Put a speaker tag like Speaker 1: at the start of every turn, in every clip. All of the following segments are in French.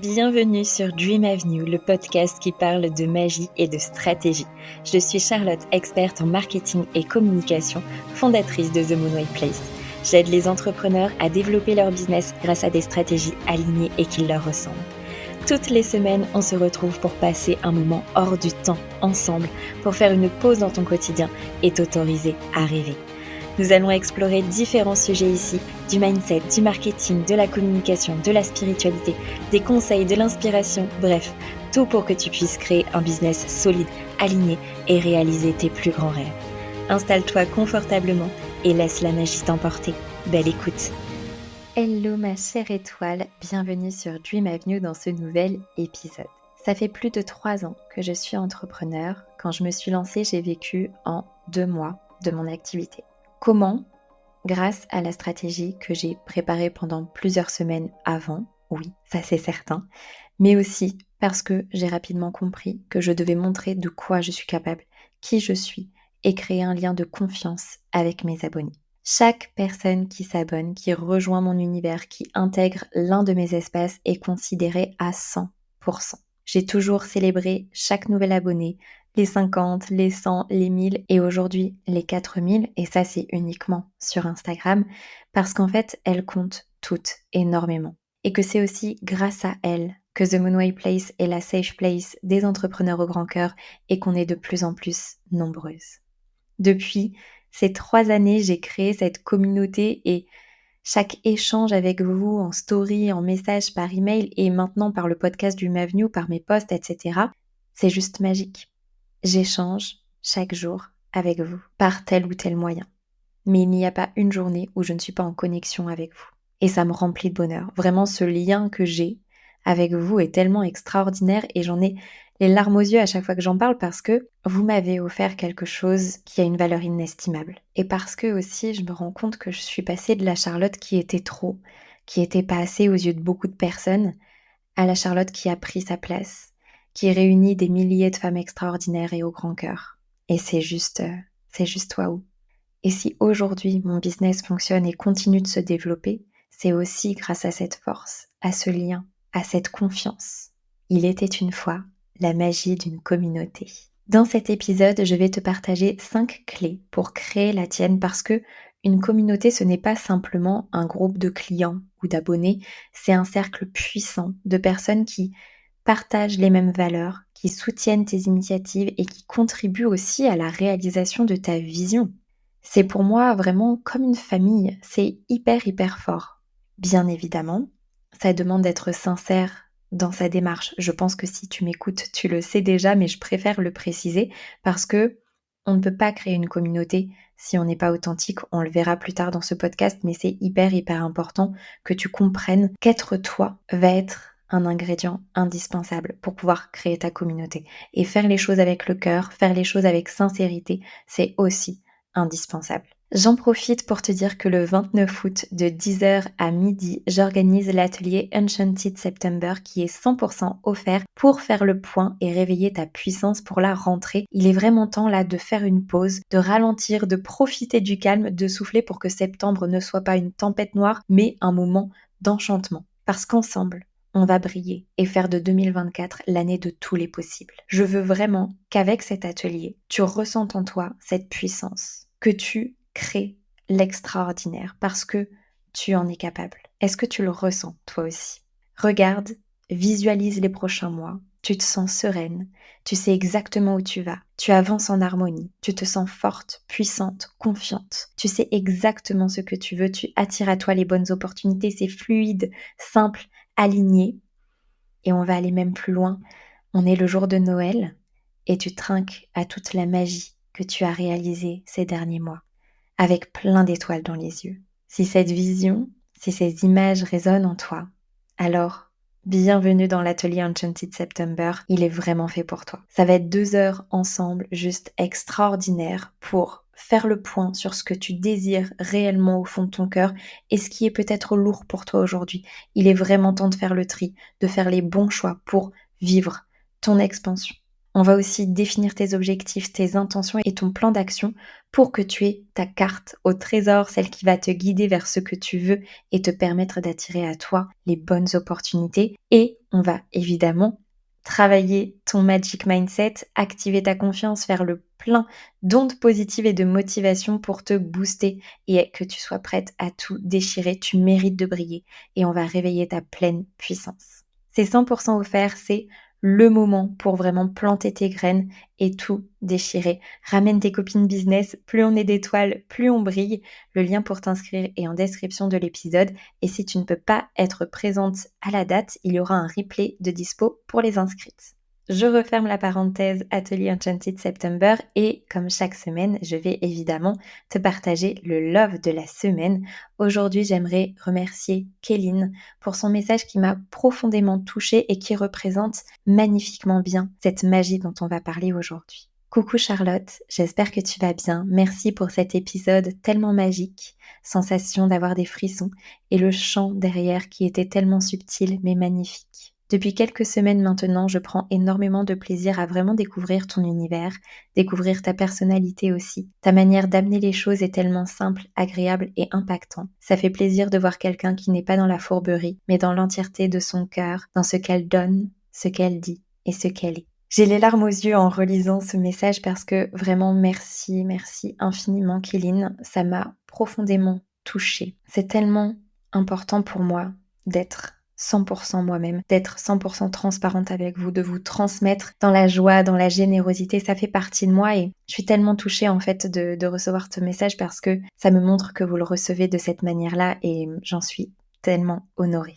Speaker 1: Bienvenue sur Dream Avenue, le podcast qui parle de magie et de stratégie. Je suis Charlotte, experte en marketing et communication, fondatrice de The Moonway Place. J'aide les entrepreneurs à développer leur business grâce à des stratégies alignées et qui leur ressemblent. Toutes les semaines, on se retrouve pour passer un moment hors du temps ensemble, pour faire une pause dans ton quotidien et t'autoriser à rêver. Nous allons explorer différents sujets ici, du mindset, du marketing, de la communication, de la spiritualité, des conseils, de l'inspiration, bref, tout pour que tu puisses créer un business solide, aligné et réaliser tes plus grands rêves. Installe-toi confortablement et laisse la magie t'emporter. Belle écoute. Hello ma chère étoile, bienvenue sur Dream Avenue dans ce nouvel épisode. Ça fait plus de 3 ans que je suis entrepreneur. Quand je me suis lancée, j'ai vécu en 2 mois de mon activité. Comment ? Grâce à la stratégie que j'ai préparée pendant plusieurs semaines avant, oui, ça c'est certain, mais aussi parce que j'ai rapidement compris que je devais montrer de quoi je suis capable, qui je suis et créer un lien de confiance avec mes abonnés. Chaque personne qui s'abonne, qui rejoint mon univers, qui intègre l'un de mes espaces est considérée à 100%. J'ai toujours célébré chaque nouvel abonné, les 50, les 100, les 1000 et aujourd'hui les 4000 et ça c'est uniquement sur Instagram parce qu'en fait elles comptent toutes énormément et que c'est aussi grâce à elles que The Moonway Place est la safe place des entrepreneurs au grand cœur et qu'on est de plus en plus nombreuses. Depuis ces 3 années, j'ai créé cette communauté et chaque échange avec vous en story, en message, par email et maintenant par le podcast du Avenue, par mes posts, etc. C'est juste magique. J'échange chaque jour avec vous par tel ou tel moyen. Mais il n'y a pas une journée où je ne suis pas en connexion avec vous. Et ça me remplit de bonheur. Vraiment, ce lien que j'ai avec vous est tellement extraordinaire et j'en ai les larmes aux yeux à chaque fois que j'en parle parce que vous m'avez offert quelque chose qui a une valeur inestimable. Et parce que aussi, je me rends compte que je suis passée de la Charlotte qui était trop, qui était pas assez aux yeux de beaucoup de personnes, à la Charlotte qui a pris sa place, qui réunit des milliers de femmes extraordinaires et au grand cœur. Et c'est juste waouh. Et si aujourd'hui mon business fonctionne et continue de se développer, c'est aussi grâce à cette force, à ce lien, à cette confiance. Il était une fois la magie d'une communauté. Dans cet épisode, je vais te partager 5 clés pour créer la tienne parce que une communauté, ce n'est pas simplement un groupe de clients ou d'abonnés, c'est un cercle puissant de personnes qui partagent les mêmes valeurs, qui soutiennent tes initiatives et qui contribuent aussi à la réalisation de ta vision. C'est pour moi vraiment comme une famille, c'est hyper fort. Bien évidemment, ça demande d'être sincère dans sa démarche. Je pense que si tu m'écoutes, tu le sais déjà, mais je préfère le préciser parce que on ne peut pas créer une communauté si on n'est pas authentique. On le verra plus tard dans ce podcast, mais c'est hyper important que tu comprennes qu'être toi va être un ingrédient indispensable pour pouvoir créer ta communauté. Et faire les choses avec le cœur, faire les choses avec sincérité, c'est aussi indispensable. J'en profite pour te dire que le 29 août de 10h à midi, j'organise l'atelier Enchanted September qui est 100% offert pour faire le point et réveiller ta puissance pour la rentrée. Il est vraiment temps là de faire une pause, de ralentir, de profiter du calme, de souffler pour que septembre ne soit pas une tempête noire, mais un moment d'enchantement. Parce qu'ensemble, on va briller et faire de 2024 l'année de tous les possibles. Je veux vraiment qu'avec cet atelier, tu ressentes en toi cette puissance, que tu crées l'extraordinaire parce que tu en es capable. Est-ce que tu le ressens toi aussi ? Regarde, visualise les prochains mois, tu te sens sereine, tu sais exactement où tu vas, tu avances en harmonie, tu te sens forte, puissante, confiante, tu sais exactement ce que tu veux, tu attires à toi les bonnes opportunités, c'est fluide, simple, aligné. Et on va aller même plus loin. On est le jour de Noël et tu trinques à toute la magie que tu as réalisée ces derniers mois, avec plein d'étoiles dans les yeux. Si cette vision, si ces images résonnent en toi, alors bienvenue dans l'atelier Enchanted September, il est vraiment fait pour toi. Ça va être 2 heures ensemble, juste extraordinaires pour faire le point sur ce que tu désires réellement au fond de ton cœur et ce qui est peut-être lourd pour toi aujourd'hui. Il est vraiment temps de faire le tri, de faire les bons choix pour vivre ton expansion. On va aussi définir tes objectifs, tes intentions et ton plan d'action pour que tu aies ta carte au trésor, celle qui va te guider vers ce que tu veux et te permettre d'attirer à toi les bonnes opportunités. Et on va évidemment travailler ton magic mindset, activer ta confiance, faire le plein d'ondes positives et de motivation pour te booster et que tu sois prête à tout déchirer. Tu mérites de briller et on va réveiller ta pleine puissance. C'est 100% offert, c'est le moment pour vraiment planter tes graines et tout déchirer. Ramène tes copines business, plus on est d'étoiles, plus on brille. Le lien pour t'inscrire est en description de l'épisode. Et si tu ne peux pas être présente à la date, il y aura un replay de dispo pour les inscrites. Je referme la parenthèse Atelier Enchanted September et comme chaque semaine, je vais évidemment te partager le love de la semaine. Aujourd'hui, j'aimerais remercier Kéline pour son message qui m'a profondément touchée et qui représente magnifiquement bien cette magie dont on va parler aujourd'hui. Coucou Charlotte, j'espère que tu vas bien. Merci pour cet épisode tellement magique, sensation d'avoir des frissons et le chant derrière qui était tellement subtil mais magnifique. Depuis quelques semaines maintenant, je prends énormément de plaisir à vraiment découvrir ton univers, découvrir ta personnalité aussi. Ta manière d'amener les choses est tellement simple, agréable et impactant. Ça fait plaisir de voir quelqu'un qui n'est pas dans la fourberie, mais dans l'entièreté de son cœur, dans ce qu'elle donne, ce qu'elle dit et ce qu'elle est. J'ai les larmes aux yeux en relisant ce message parce que vraiment merci infiniment Kéline, ça m'a profondément touchée. C'est tellement important pour moi d'être 100% moi-même, d'être 100% transparente avec vous, de vous transmettre dans la joie, dans la générosité, ça fait partie de moi et je suis tellement touchée en fait de recevoir ce message parce que ça me montre que vous le recevez de cette manière-là et j'en suis tellement honorée.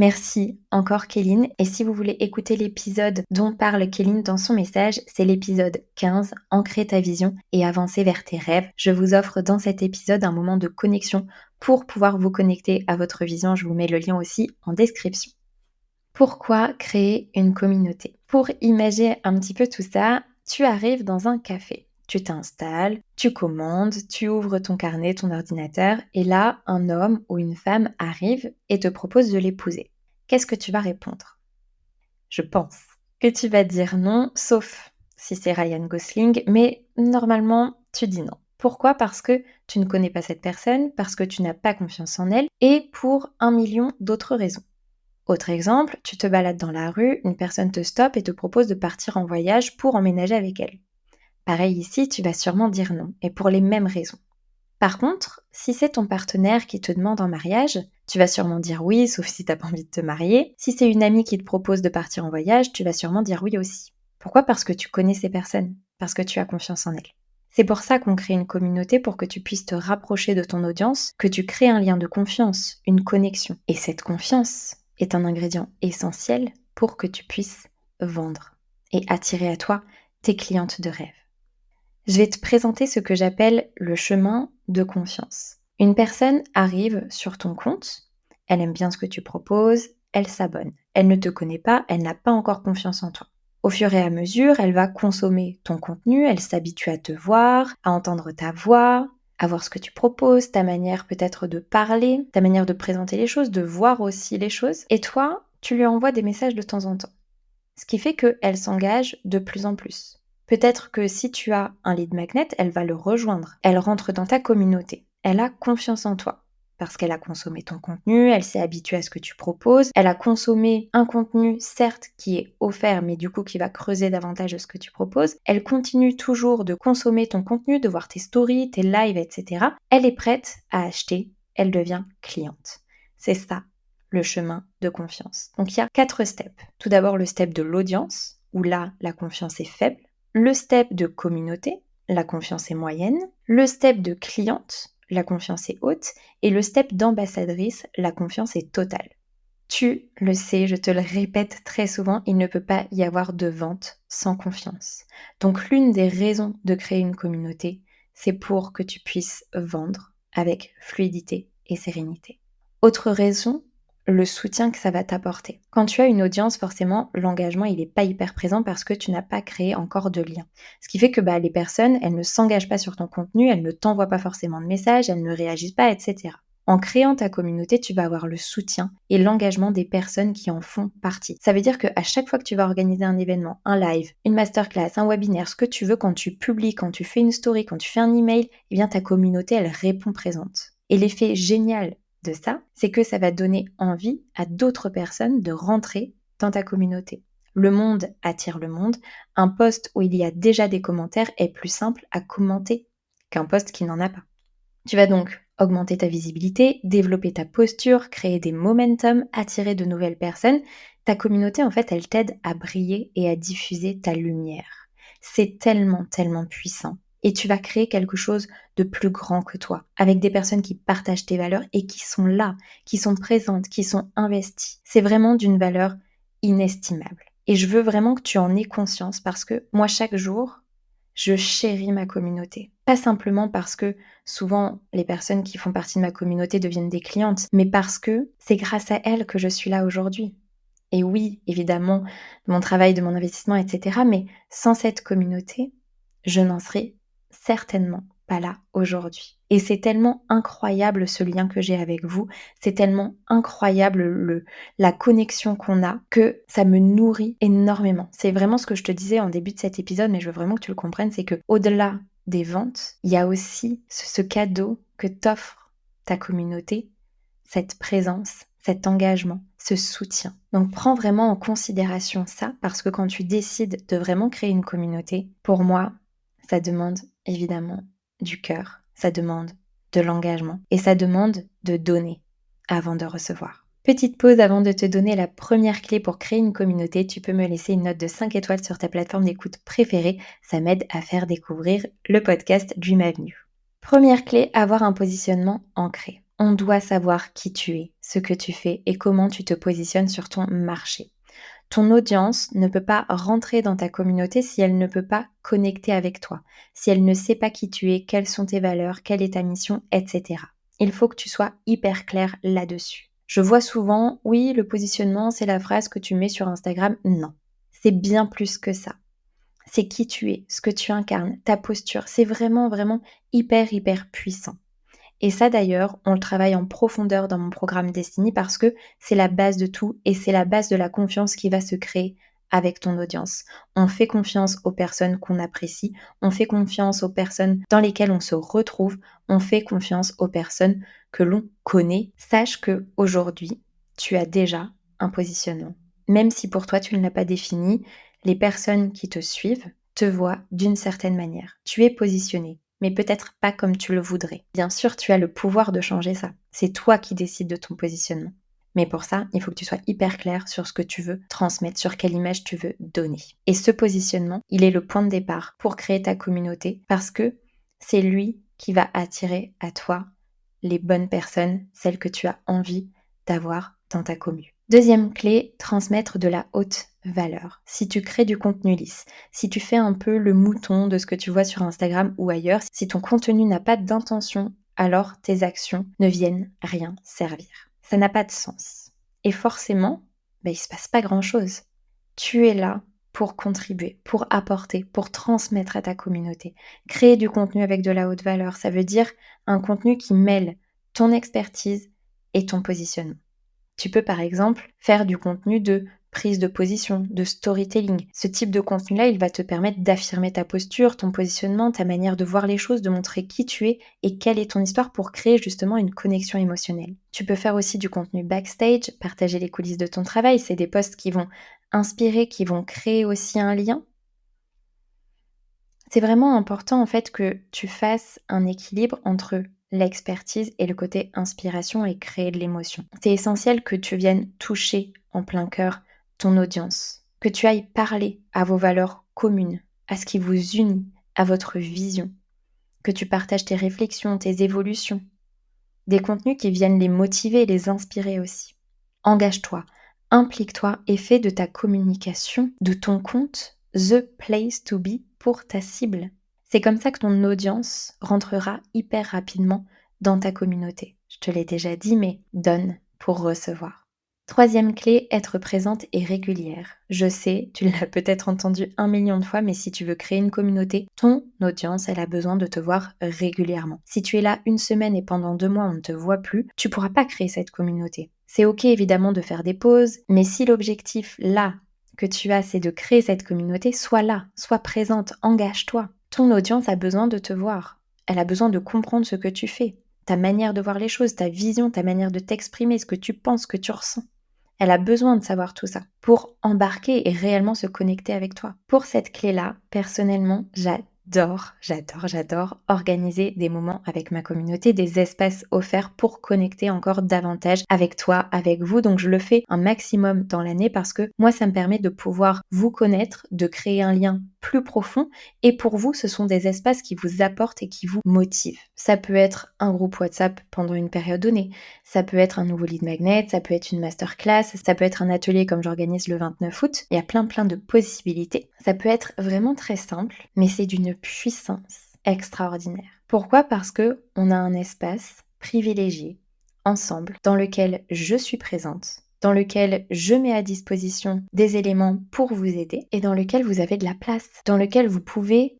Speaker 1: Merci encore Kéline. Et si vous voulez écouter l'épisode dont parle Kéline dans son message, c'est l'épisode 15, Ancrer ta vision et avancer vers tes rêves. Je vous offre dans cet épisode un moment de connexion pour pouvoir vous connecter à votre vision. Je vous mets le lien aussi en description. Pourquoi créer une communauté? Pour imaginer un petit peu tout ça, tu arrives dans un café. Tu t'installes, tu commandes, tu ouvres ton carnet, ton ordinateur, et là, un homme ou une femme arrive et te propose de l'épouser. Qu'est-ce que tu vas répondre? Je pense que tu vas dire non, sauf si c'est Ryan Gosling, mais normalement, tu dis non. Pourquoi? Parce que tu ne connais pas cette personne, parce que tu n'as pas confiance en elle, et pour 1 million d'autres raisons. Autre exemple, tu te balades dans la rue, une personne te stoppe et te propose de partir en voyage pour emménager avec elle. Pareil ici, tu vas sûrement dire non, et pour les mêmes raisons. Par contre, si c'est ton partenaire qui te demande en mariage, tu vas sûrement dire oui, sauf si t'as pas envie de te marier. Si c'est une amie qui te propose de partir en voyage, tu vas sûrement dire oui aussi. Pourquoi? Parce que tu connais ces personnes, parce que tu as confiance en elles. C'est pour ça qu'on crée une communauté, pour que tu puisses te rapprocher de ton audience, que tu crées un lien de confiance, une connexion. Et cette confiance est un ingrédient essentiel pour que tu puisses vendre et attirer à toi tes clientes de rêve. Je vais te présenter ce que j'appelle le chemin de confiance. Une personne arrive sur ton compte, elle aime bien ce que tu proposes, elle s'abonne. Elle ne te connaît pas, elle n'a pas encore confiance en toi. Au fur et à mesure, elle va consommer ton contenu, elle s'habitue à te voir, à entendre ta voix, à voir ce que tu proposes, ta manière peut-être de parler, ta manière de présenter les choses, de voir aussi les choses. Et toi, tu lui envoies des messages de temps en temps. Ce qui fait qu'elle s'engage de plus en plus. Peut-être que si tu as un lead magnet, elle va le rejoindre. Elle rentre dans ta communauté. Elle a confiance en toi. Parce qu'elle a consommé ton contenu, elle s'est habituée à ce que tu proposes, elle a consommé un contenu certes qui est offert mais du coup qui va creuser davantage ce que tu proposes, elle continue toujours de consommer ton contenu, de voir tes stories, tes lives, etc. Elle est prête à acheter, elle devient cliente. C'est ça le chemin de confiance. Donc il y a 4 steps. Tout d'abord le step de l'audience, où là la confiance est faible. Le step de communauté, la confiance est moyenne. Le step de cliente, la confiance est haute. Et le step d'ambassadrice, la confiance est totale. Tu le sais, je te le répète très souvent, il ne peut pas y avoir de vente sans confiance. Donc l'une des raisons de créer une communauté, c'est pour que tu puisses vendre avec fluidité et sérénité. Autre raison, le soutien que ça va t'apporter. Quand tu as une audience, forcément, l'engagement, il n'est pas hyper présent parce que tu n'as pas créé encore de lien. Ce qui fait que les personnes, elles ne s'engagent pas sur ton contenu, elles ne t'envoient pas forcément de messages, elles ne réagissent pas, etc. En créant ta communauté, tu vas avoir le soutien et l'engagement des personnes qui en font partie. Ça veut dire qu'à chaque fois que tu vas organiser un événement, un live, une masterclass, un webinaire, ce que tu veux, quand tu publies, quand tu fais une story, quand tu fais un email, eh bien ta communauté, elle répond présente. Et l'effet génial de ça, c'est que ça va donner envie à d'autres personnes de rentrer dans ta communauté. Le monde attire le monde. Un post où il y a déjà des commentaires est plus simple à commenter qu'un post qui n'en a pas. Tu vas donc augmenter ta visibilité, développer ta posture, créer des momentum, attirer de nouvelles personnes. Ta communauté, en fait, elle t'aide à briller et à diffuser ta lumière. C'est tellement, tellement puissant. Et tu vas créer quelque chose de plus grand que toi, avec des personnes qui partagent tes valeurs et qui sont là, qui sont présentes, qui sont investies. C'est vraiment d'une valeur inestimable. Et je veux vraiment que tu en aies conscience parce que moi, chaque jour, je chéris ma communauté. Pas simplement parce que souvent les personnes qui font partie de ma communauté deviennent des clientes, mais parce que c'est grâce à elles que je suis là aujourd'hui. Et oui, évidemment, de mon travail, de mon investissement, etc. Mais sans cette communauté, je n'en serais certainement pas là aujourd'hui. Et c'est tellement incroyable ce lien que j'ai avec vous, c'est tellement incroyable la connexion qu'on a que ça me nourrit énormément. C'est vraiment ce que je te disais en début de cet épisode, mais je veux vraiment que tu le comprennes, c'est que au-delà des ventes, il y a aussi ce cadeau que t'offre ta communauté, cette présence, cet engagement, ce soutien. Donc prends vraiment en considération ça parce que quand tu décides de vraiment créer une communauté, pour moi, ça demande évidemment du cœur, ça demande de l'engagement et ça demande de donner avant de recevoir. Petite pause avant de te donner la première clé pour créer une communauté, tu peux me laisser une note de 5 étoiles sur ta plateforme d'écoute préférée, ça m'aide à faire découvrir le podcast Dream Avenue. Première clé, avoir un positionnement ancré. On doit savoir qui tu es, ce que tu fais et comment tu te positionnes sur ton marché. Ton audience ne peut pas rentrer dans ta communauté si elle ne peut pas connecter avec toi, si elle ne sait pas qui tu es, quelles sont tes valeurs, quelle est ta mission, etc. Il faut que tu sois hyper clair là-dessus. Je vois souvent, oui, le positionnement, c'est la phrase que tu mets sur Instagram. Non, c'est bien plus que ça. C'est qui tu es, ce que tu incarnes, ta posture. C'est vraiment, vraiment hyper, hyper puissant. Et ça d'ailleurs, on le travaille en profondeur dans mon programme Destiny parce que c'est la base de tout et c'est la base de la confiance qui va se créer avec ton audience. On fait confiance aux personnes qu'on apprécie, on fait confiance aux personnes dans lesquelles on se retrouve, on fait confiance aux personnes que l'on connaît. Sache que aujourd'hui, tu as déjà un positionnement. Même si pour toi tu ne l'as pas défini, les personnes qui te suivent te voient d'une certaine manière. Tu es positionné, mais peut-être pas comme tu le voudrais. Bien sûr, tu as le pouvoir de changer ça. C'est toi qui décides de ton positionnement. Mais pour ça, il faut que tu sois hyper clair sur ce que tu veux transmettre, sur quelle image tu veux donner. Et ce positionnement, il est le point de départ pour créer ta communauté parce que c'est lui qui va attirer à toi les bonnes personnes, celles que tu as envie d'avoir dans ta commu. Deuxième clé, transmettre de la haute valeur. Si tu crées du contenu lisse, si tu fais un peu le mouton de ce que tu vois sur Instagram ou ailleurs, si ton contenu n'a pas d'intention, alors tes actions ne viennent rien servir. Ça n'a pas de sens. Et forcément, il ne se passe pas grand-chose. Tu es là pour contribuer, pour apporter, pour transmettre à ta communauté. Créer du contenu avec de la haute valeur, ça veut dire un contenu qui mêle ton expertise et ton positionnement. Tu peux par exemple faire du contenu de prise de position, de storytelling. Ce type de contenu-là, il va te permettre d'affirmer ta posture, ton positionnement, ta manière de voir les choses, de montrer qui tu es et quelle est ton histoire pour créer justement une connexion émotionnelle. Tu peux faire aussi du contenu backstage, partager les coulisses de ton travail. C'est des posts qui vont inspirer, qui vont créer aussi un lien. C'est vraiment important en fait que tu fasses un équilibre entre l'expertise et le côté inspiration et créer de l'émotion. C'est essentiel que tu viennes toucher en plein cœur ton audience, que tu ailles parler à vos valeurs communes, à ce qui vous unit, à votre vision, que tu partages tes réflexions, tes évolutions, des contenus qui viennent les motiver et les inspirer aussi. Engage-toi, implique-toi et fais de ta communication, de ton compte, the place to be pour ta cible. C'est comme ça que ton audience rentrera hyper rapidement dans ta communauté. Je te l'ai déjà dit, mais donne pour recevoir. Troisième clé, être présente et régulière. Je sais, tu l'as peut-être entendu 1 million de fois, mais si tu veux créer une communauté, ton audience, elle a besoin de te voir régulièrement. Si tu es là une semaine et pendant 2 mois, on ne te voit plus, tu ne pourras pas créer cette communauté. C'est ok évidemment de faire des pauses, mais si l'objectif là que tu as, c'est de créer cette communauté, sois là, sois présente, engage-toi. Ton audience a besoin de te voir. Elle a besoin de comprendre ce que tu fais. ta manière de voir les choses, ta vision, ta manière de t'exprimer, ce que tu penses, ce que tu ressens. Elle a besoin de savoir tout ça pour embarquer et réellement se connecter avec toi. Pour cette clé-là, personnellement, j'adore organiser des moments avec ma communauté, des espaces offerts pour connecter encore davantage avec toi, avec vous. Donc je le fais un maximum dans l'année parce que moi, ça me permet de pouvoir vous connaître, de créer un lien plus profond. Et pour vous, ce sont des espaces qui vous apportent et qui vous motivent. Ça peut être un groupe WhatsApp pendant une période donnée. Ça peut être un nouveau lead magnet, ça peut être une masterclass, ça peut être un atelier comme j'organise le 29 août. Il y a plein de possibilités. Ça peut être vraiment très simple, mais c'est d'une puissance extraordinaire. Pourquoi? Parce que on a un espace privilégié ensemble dans lequel je suis présente, dans lequel je mets à disposition des éléments pour vous aider et dans lequel vous avez de la place, dans lequel vous pouvez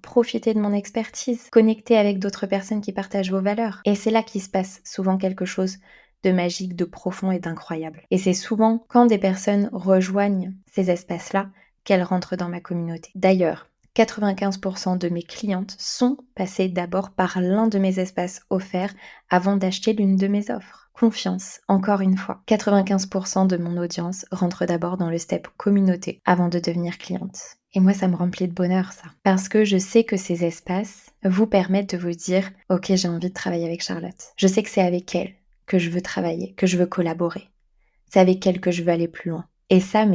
Speaker 1: profiter de mon expertise, connecter avec d'autres personnes qui partagent vos valeurs. Et c'est là qu'il se passe souvent quelque chose de magique, de profond et d'incroyable. Et c'est souvent quand des personnes rejoignent ces espaces-là qu'elles rentrent dans ma communauté. D'ailleurs, 95% de mes clientes sont passées d'abord par l'un de mes espaces offerts avant d'acheter l'une de mes offres. Confiance, encore une fois. 95% de mon audience rentre d'abord dans le step communauté avant de devenir cliente. Et moi, ça me remplit de bonheur, ça. Parce que je sais que ces espaces vous permettent de vous dire « Ok, j'ai envie de travailler avec Charlotte. Je sais que c'est avec elle que je veux travailler, que je veux collaborer. C'est avec elle que je veux aller plus loin. » Et ça,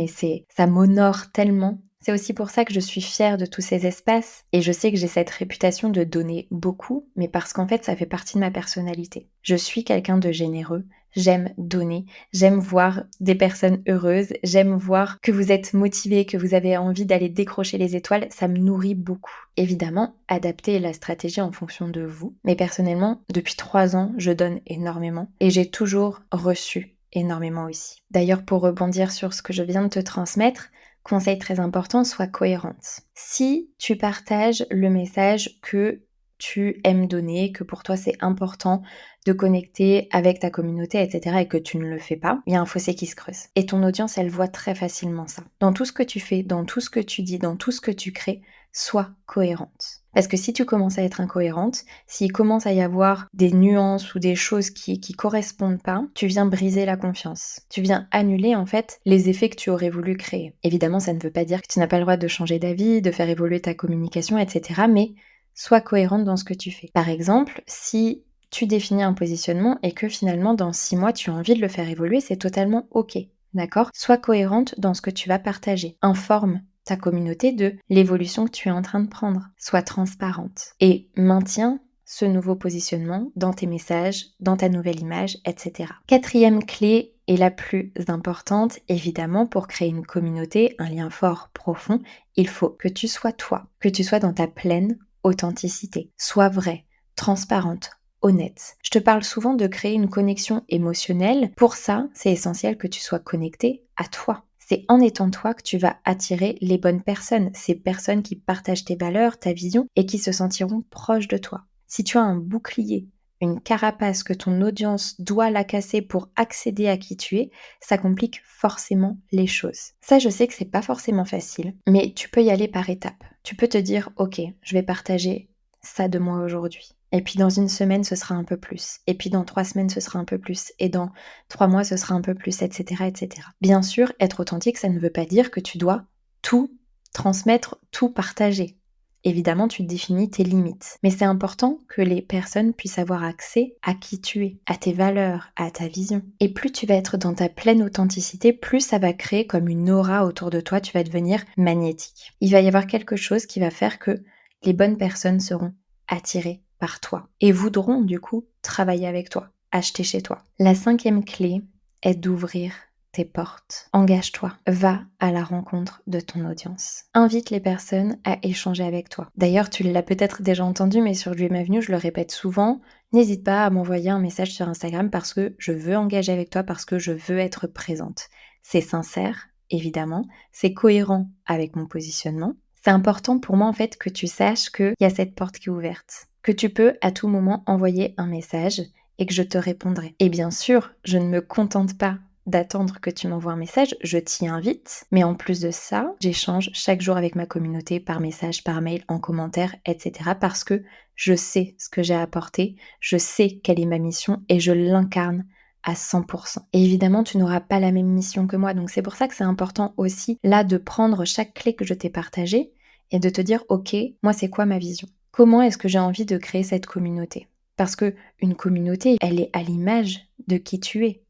Speaker 1: ça m'honore tellement. C'est aussi pour ça que je suis fière de tous ces espaces et je sais que j'ai cette réputation de donner beaucoup, mais parce qu'en fait, ça fait partie de ma personnalité. Je suis quelqu'un de généreux, j'aime donner, j'aime voir des personnes heureuses, j'aime voir que vous êtes motivés, que vous avez envie d'aller décrocher les étoiles, ça me nourrit beaucoup. Évidemment, adapter la stratégie en fonction de vous, mais personnellement, depuis 3 ans, je donne énormément et j'ai toujours reçu énormément aussi. D'ailleurs, pour rebondir sur ce que je viens de te transmettre, conseil très important, sois cohérente. Si tu partages le message que tu aimes donner, que pour toi c'est important de connecter avec ta communauté, etc., et que tu ne le fais pas, il y a un fossé qui se creuse. Et ton audience, elle voit très facilement ça. Dans tout ce que tu fais, dans tout ce que tu dis, dans tout ce que tu crées, sois cohérente. Parce que si tu commences à être incohérente, s'il commence à y avoir des nuances ou des choses qui correspondent pas, tu viens briser la confiance. Tu viens annuler en fait les effets que tu aurais voulu créer. Évidemment, ça ne veut pas dire que tu n'as pas le droit de changer d'avis, de faire évoluer ta communication, etc. Mais sois cohérente dans ce que tu fais. Par exemple, si tu définis un positionnement et que finalement dans 6 mois tu as envie de le faire évoluer, c'est totalement ok. D'accord? Sois cohérente dans ce que tu vas partager. Informe ta communauté de l'évolution que tu es en train de prendre. Sois transparente et maintiens ce nouveau positionnement dans tes messages, dans ta nouvelle image, etc. 4e clé et la plus importante, évidemment, pour créer une communauté, un lien fort, profond, il faut que tu sois toi, que tu sois dans ta pleine authenticité. Sois vraie, transparente, honnête. Je te parle souvent de créer une connexion émotionnelle. Pour ça, c'est essentiel que tu sois connecté à toi. C'est en étant toi que tu vas attirer les bonnes personnes, ces personnes qui partagent tes valeurs, ta vision et qui se sentiront proches de toi. Si tu as un bouclier, une carapace que ton audience doit la casser pour accéder à qui tu es, ça complique forcément les choses. Ça, je sais que c'est pas forcément facile, mais tu peux y aller par étapes. Tu peux te dire, ok, je vais partager ça de moi aujourd'hui. Et puis dans 1 semaine, ce sera un peu plus. Et puis dans 3 semaines, ce sera un peu plus. Et dans 3 mois, ce sera un peu plus, etc., etc. Bien sûr, être authentique, ça ne veut pas dire que tu dois tout transmettre, tout partager. Évidemment, tu définis tes limites. Mais c'est important que les personnes puissent avoir accès à qui tu es, à tes valeurs, à ta vision. Et plus tu vas être dans ta pleine authenticité, plus ça va créer comme une aura autour de toi, tu vas devenir magnétique. Il va y avoir quelque chose qui va faire que les bonnes personnes seront attirées par toi et voudront du coup travailler avec toi, acheter chez toi. La 5e clé est d'ouvrir tes portes. Engage-toi, va à la rencontre de ton audience. Invite les personnes à échanger avec toi. D'ailleurs, tu l'as peut-être déjà entendu, mais sur Dream Avenue, je le répète souvent, n'hésite pas à m'envoyer un message sur Instagram parce que je veux engager avec toi, parce que je veux être présente. C'est sincère, évidemment, c'est cohérent avec mon positionnement. C'est important pour moi en fait que tu saches qu'il y a cette porte qui est ouverte, que tu peux à tout moment envoyer un message et que je te répondrai. Et bien sûr, je ne me contente pas d'attendre que tu m'envoies un message, je t'y invite. Mais en plus de ça, j'échange chaque jour avec ma communauté par message, par mail, en commentaire, etc. parce que je sais ce que j'ai à apporter, je sais quelle est ma mission et je l'incarne à 100%. Et évidemment, tu n'auras pas la même mission que moi. Donc c'est pour ça que c'est important aussi là de prendre chaque clé que je t'ai partagée et de te dire, ok, moi c'est quoi ma vision? Comment est-ce que j'ai envie de créer cette communauté? Parce que une communauté, elle est à l'image de qui tu es,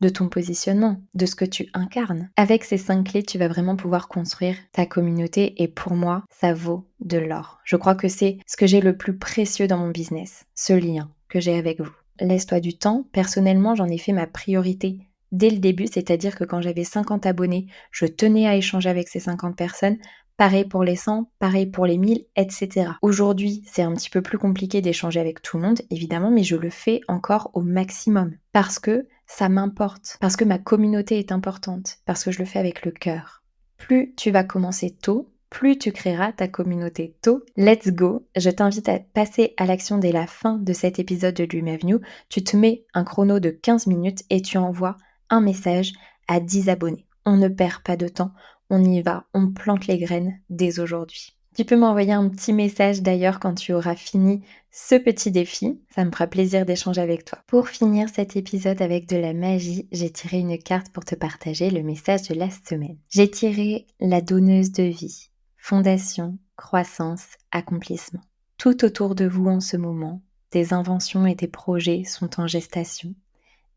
Speaker 1: de ton positionnement, de ce que tu incarnes. Avec ces 5 clés, tu vas vraiment pouvoir construire ta communauté et pour moi, ça vaut de l'or. Je crois que c'est ce que j'ai le plus précieux dans mon business, ce lien que j'ai avec vous. Laisse-toi du temps. Personnellement, j'en ai fait ma priorité dès le début, c'est-à-dire que quand j'avais 50 abonnés, je tenais à échanger avec ces 50 personnes. Pareil pour les 100, pareil pour les 1000, etc. Aujourd'hui, c'est un petit peu plus compliqué d'échanger avec tout le monde, évidemment, mais je le fais encore au maximum parce que ça m'importe, parce que ma communauté est importante, parce que je le fais avec le cœur. Plus tu vas commencer tôt, plus tu créeras ta communauté tôt. Let's go! Je t'invite à passer à l'action dès la fin de cet épisode de Dream Avenue. Tu te mets un chrono de 15 minutes et tu envoies un message à 10 abonnés. On ne perd pas de temps, on y va, on plante les graines dès aujourd'hui. Tu peux m'envoyer un petit message d'ailleurs quand tu auras fini ce petit défi. Ça me fera plaisir d'échanger avec toi. Pour finir cet épisode avec de la magie, j'ai tiré une carte pour te partager le message de la semaine. J'ai tiré la donneuse de vie. Fondation, croissance, accomplissement. Tout autour de vous en ce moment, des inventions et des projets sont en gestation.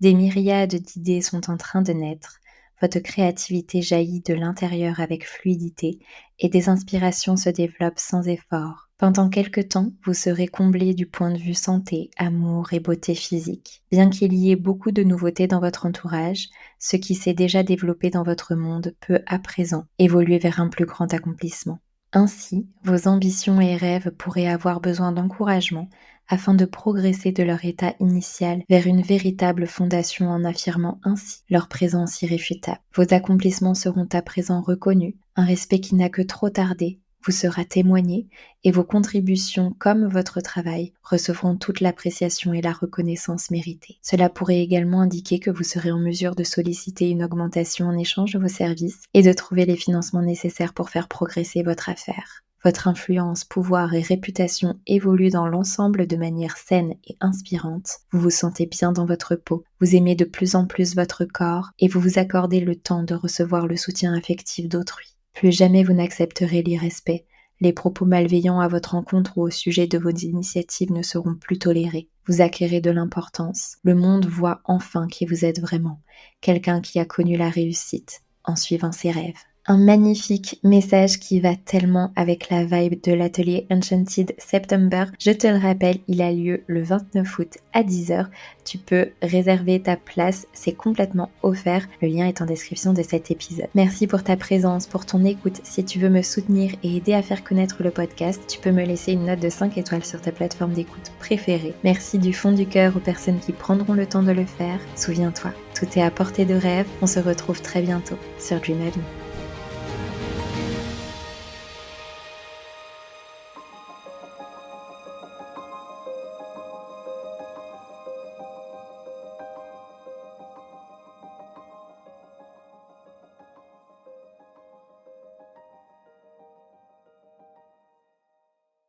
Speaker 1: Des myriades d'idées sont en train de naître. Votre créativité jaillit de l'intérieur avec fluidité et des inspirations se développent sans effort. Pendant quelque temps, vous serez comblé du point de vue santé, amour et beauté physique. Bien qu'il y ait beaucoup de nouveautés dans votre entourage, ce qui s'est déjà développé dans votre monde peut à présent évoluer vers un plus grand accomplissement. Ainsi, vos ambitions et rêves pourraient avoir besoin d'encouragement afin de progresser de leur état initial vers une véritable fondation en affirmant ainsi leur présence irréfutable. Vos accomplissements seront à présent reconnus, un respect qui n'a que trop tardé vous sera témoigné et vos contributions comme votre travail recevront toute l'appréciation et la reconnaissance méritée. Cela pourrait également indiquer que vous serez en mesure de solliciter une augmentation en échange de vos services et de trouver les financements nécessaires pour faire progresser votre affaire. Votre influence, pouvoir et réputation évoluent dans l'ensemble de manière saine et inspirante. Vous vous sentez bien dans votre peau, vous aimez de plus en plus votre corps et vous vous accordez le temps de recevoir le soutien affectif d'autrui. Plus jamais vous n'accepterez l'irrespect. Les propos malveillants à votre encontre ou au sujet de vos initiatives ne seront plus tolérés. Vous acquérez de l'importance. Le monde voit enfin qui vous êtes vraiment. Quelqu'un qui a connu la réussite en suivant ses rêves. Un magnifique message qui va tellement avec la vibe de l'atelier Enchanted September. Je te le rappelle, il a lieu le 29 août à 10h. Tu peux réserver ta place, c'est complètement offert. Le lien est en description de cet épisode. Merci pour ta présence, pour ton écoute. Si tu veux me soutenir et aider à faire connaître le podcast, tu peux me laisser une note de 5 étoiles sur ta plateforme d'écoute préférée. Merci du fond du cœur aux personnes qui prendront le temps de le faire. Souviens-toi, tout est à portée de rêve. On se retrouve très bientôt sur Dream Avenue.